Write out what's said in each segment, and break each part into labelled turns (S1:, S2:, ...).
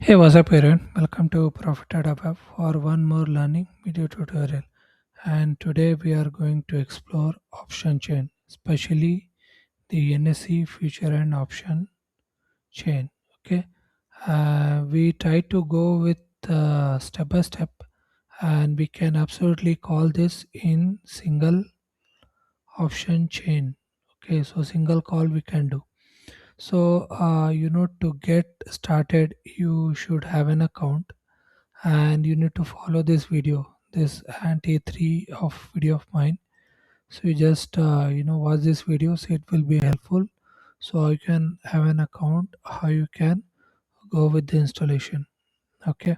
S1: Hey, what's up, everyone? Welcome to Profit at Above for one more learning video tutorial. And today we are going to explore option chain, especially the NSE future and option chain. Okay, we try to go with step by step, and we can absolutely call this in single option chain. Okay, so single call we can do. So, to get started, you should have an account and you need to follow this video, this Ant-A3 of video of mine. So you just watch this video, so it will be helpful. So you can have an account, how you can go with the installation. Okay,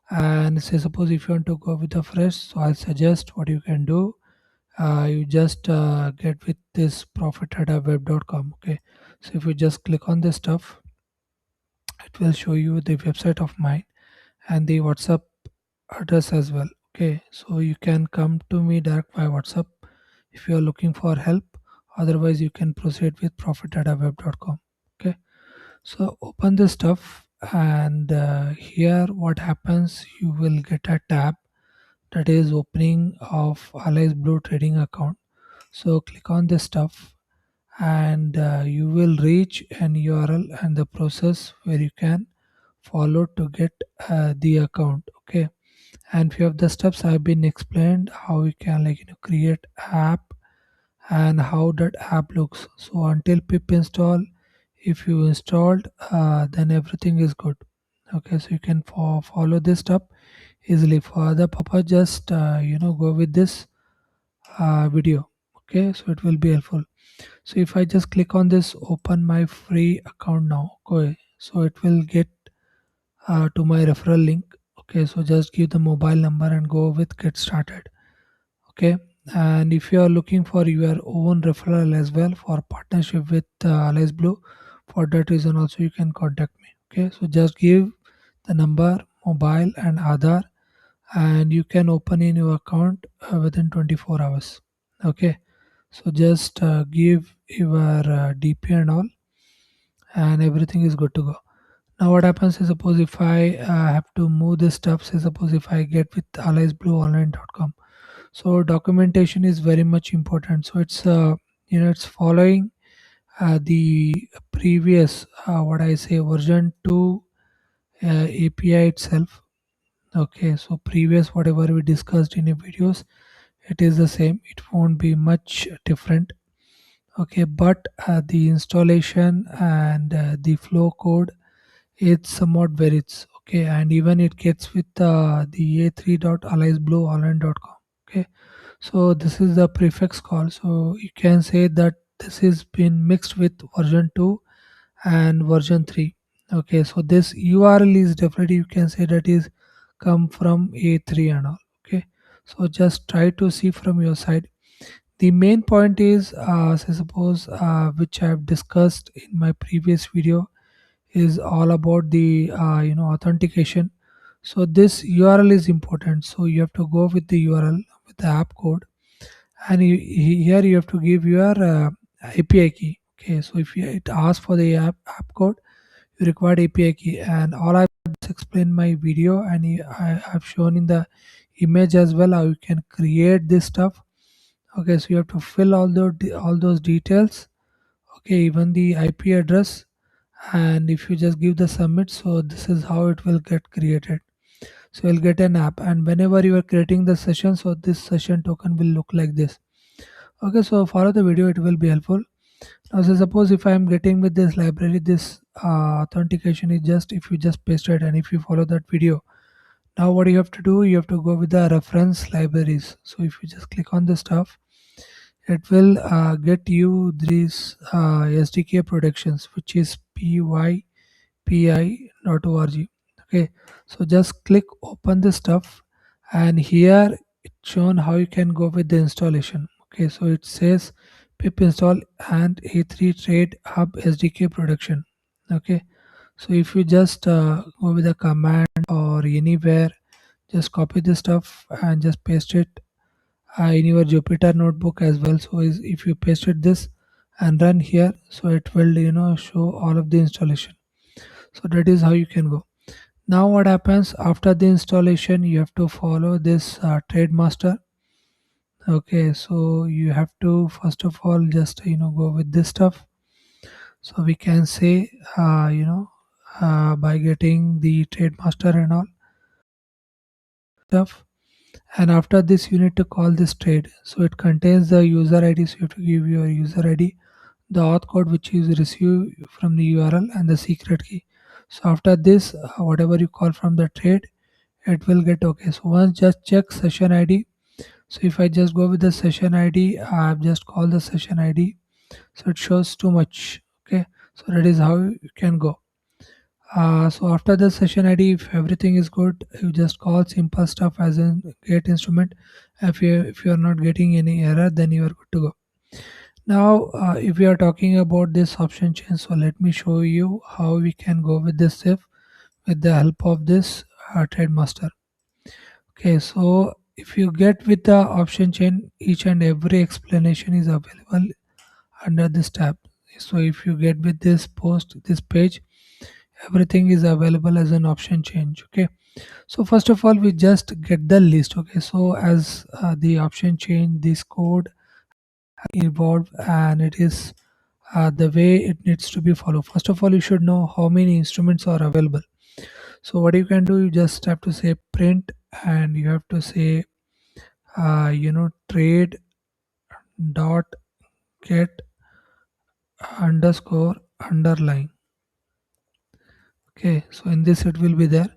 S1: and say suppose if you want to go with the fresh, so I'll suggest what you can do. You just get with this profit@web.com. Okay, so if you just click on this stuff, it will show you the website of mine and the WhatsApp address as well. Okay, so you can come to me direct by WhatsApp if you are looking for help. Otherwise, you can proceed with profit@web.com. Okay, so open this stuff, and here what happens, you will get a tab that is opening of Allies Blue trading account. So click on this stuff, and you will reach an URL and the process where you can follow to get the account. Okay, and few of the steps have been explained how you can create app and how that app looks. So until pip install, if you installed, then everything is good. Okay, so you can follow this step easily. For the purpose, just go with this video. Okay, so it will be helpful. So if I just click on this open my free account now, okay, so it will get to my referral link. Okay, so just give the mobile number and go with get started. Okay, and if you are looking for your own referral as well for partnership with Allies Blue, for that reason also you can contact me. Okay, so just give the number, mobile and Aadhaar, and you can open in your account within 24 hours. Okay, so just give your DP and all, and everything is good to go. Now what happens is, suppose if I have to move this stuff, say suppose if I get with alliesblueonline.com, so documentation is very much important. So it's it's following the previous what I say version 2 API itself. Okay, so previous whatever we discussed in the videos, it is the same, it won't be much different. Okay, but the installation and the flow code, it somewhat varies. Okay, and even it gets with the a3.alliesblueonline.com. Okay, so this is the prefix call, so you can say that this is been mixed with version 2 and version 3. Okay, so this URL is definitely, you can say that is come from A3 and all. Okay, so just try to see from your side. The main point is, say suppose which I have discussed in my previous video, is all about the authentication. So this URL is important, so you have to go with the URL with the app code, and here you have to give your API key. Okay, so if it asks for the app code, you require API key, and all I've just explained in my video, and I have shown in the image as well how you can create this stuff. Okay, so you have to fill all those details. Okay, even the IP address, and if you just give the submit, so this is how it will get created. So you'll get an app, and whenever you are creating the session, so this session token will look like this. Okay, so follow the video, it will be helpful. Now so suppose if I am getting with this library, this authentication is just, if you just paste it and if you follow that video, now what you have to do, you have to go with the reference libraries. So if you just click on the stuff, it will get you these SDK protections, which is pypi.org. Okay, so just click open the stuff, and here it's shown how you can go with the installation. Okay, so it says pip install and A3 Trade Hub SDK production. Okay, so if you just go with the command or anywhere, just copy the stuff and just paste it in your Jupyter notebook as well. So if you pasted this and run here, so it will show all of the installation. So that is how you can go. Now what happens after the installation, you have to follow this trade master. Okay, so you have to first of all just go with this stuff. So we can say by getting the trade master and all stuff. And after this you need to call this trade, so it contains the user id, so you have to give your user id, the auth code which is received from the url, and the secret key. So after this, whatever you call from the trade, it will get okay. So once just check session id. So if I just go with the session id, I've just called the session id, so it shows too much. Okay, so that is how you can go. So after the session ID, if everything is good, you just call simple stuff as in get instrument. If you are not getting any error, then you are good to go. Now, if we are talking about this option chain, so let me show you how we can go with this step with the help of this trade master. Okay, so if you get with the option chain, each and every explanation is available under this tab. So if you get with this post, this page, everything is available as an option change. Okay, so first of all we just get the list. Okay, so as the option change, this code evolved, and it is the way it needs to be followed. First of all, you should know how many instruments are available. So what you can do, you just have to say print, and you have to say trade dot get underscore underline. Okay, so in this it will be there,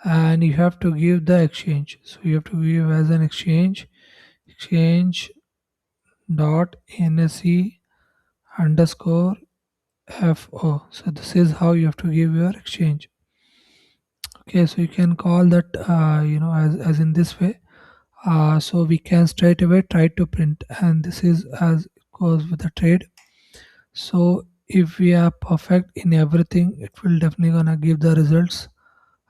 S1: and you have to give the exchange. So you have to give as an exchange dot nse underscore fo. So this is how you have to give your exchange. Okay, so you can call that as in this way. So we can straight away try to print, and this is as it goes with the trade. So if we are perfect in everything, it will definitely gonna give the results,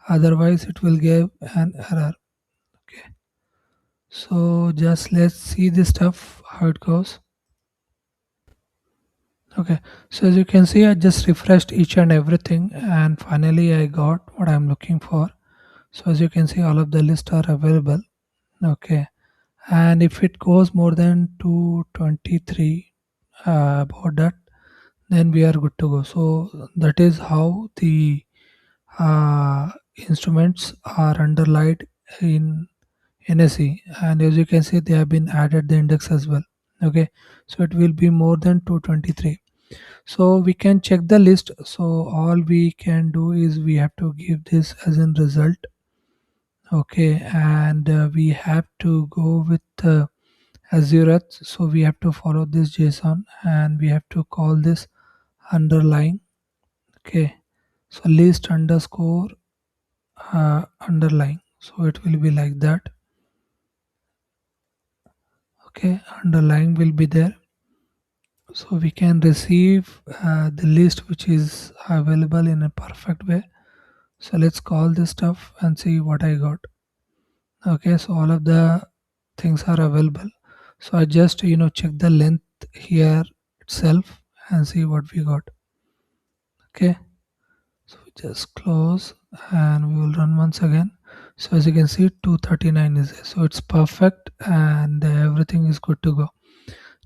S1: otherwise it will give an error. Okay, so just let's see this stuff how it goes. Okay, so as you can see, I just refreshed each and everything, and finally I got what I'm looking for. So as you can see, all of the lists are available. Okay, and if it goes more than 223 about that, then we are good to go. So that is how the uh, instruments are underlined in NSE, and as you can see, they have been added the index as well. Okay, so it will be more than 223. So we can check the list. So all we can do is we have to give this as a result. Okay, and we have to go with Azure. So we have to follow this JSON, and we have to call this underline. Okay, so list underscore underline. So it will be like that. Okay, underline will be there, so we can receive the list which is available in a perfect way. So let's call this stuff and see what I got. Okay, so all of the things are available. So I just check the length here itself and see what we got. Okay, so we just close and we will run once again. So as you can see, 239 is there. So it's perfect, and everything is good to go.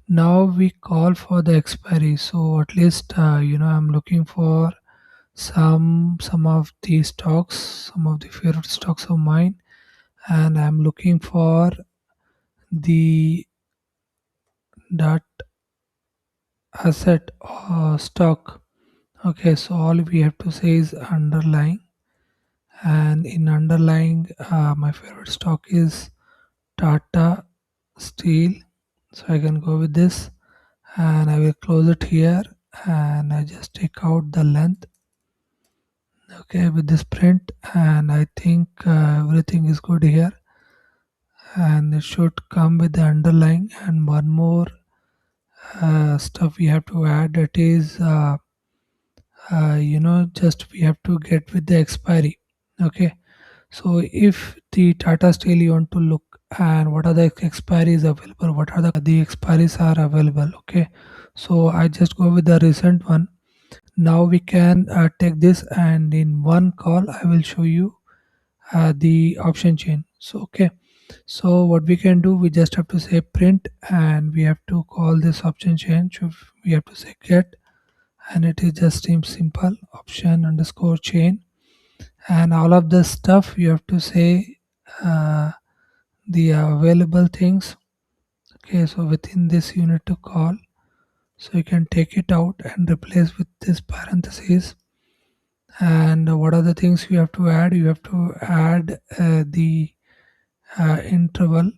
S1: Now we call for the expiry. So at least I'm looking for some of the stocks, some of the favorite stocks of mine, and I'm looking for the that asset or stock. Okay, so all we have to say is underlying, and in underlying, my favorite stock is Tata Steel. So I can go with this, and I will close it here, and I just take out the length. Okay, with this print, and I think everything is good here, and it should come with the underlying. And one more stuff we have to add, that is just we have to get with the expiry. Okay, so if the Tata Steel you want to look, and what are the expiries available, what are the expiries are available. Okay, so I just go with the recent one. Now we can take this, and in one call I will show you the option chain. So okay, so what we can do, we just have to say print, and we have to call this option chain. So we have to say get, and it is just simple option underscore chain, and all of the stuff you have to say the available things. Okay, so within this you need to call, so you can take it out and replace with this parentheses. And what are the things you have to add? You have to add the interval.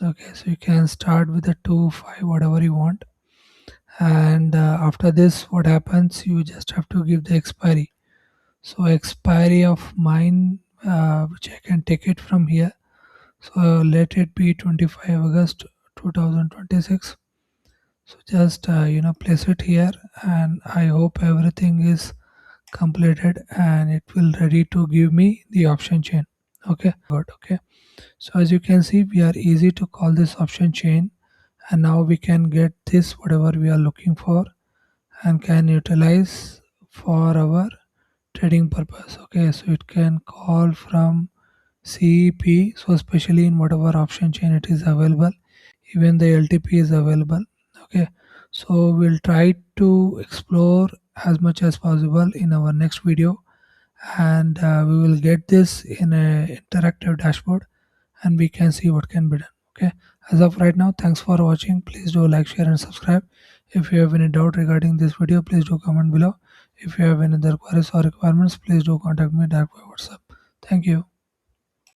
S1: Okay, so you can start with a 2 5 whatever you want, and after this what happens, you just have to give the expiry. So expiry of mine, which I can take it from here, so let it be 25 August 2026. So just place it here, and I hope everything is completed and it will ready to give me the option chain. Okay, good. Okay, so as you can see, we are easy to call this option chain, and now we can get this whatever we are looking for and can utilize for our trading purpose. Okay, so it can call from CEP, so especially in whatever option chain it is available, even the LTP is available. Okay, so we'll try to explore as much as possible in our next video, and we will get this in a interactive dashboard, and we can see what can be done. Okay, as of right now, thanks for watching. Please do like, share and subscribe. If you have any doubt regarding this video, please do comment below. If you have any other queries or requirements, please do contact me direct by WhatsApp. Thank you.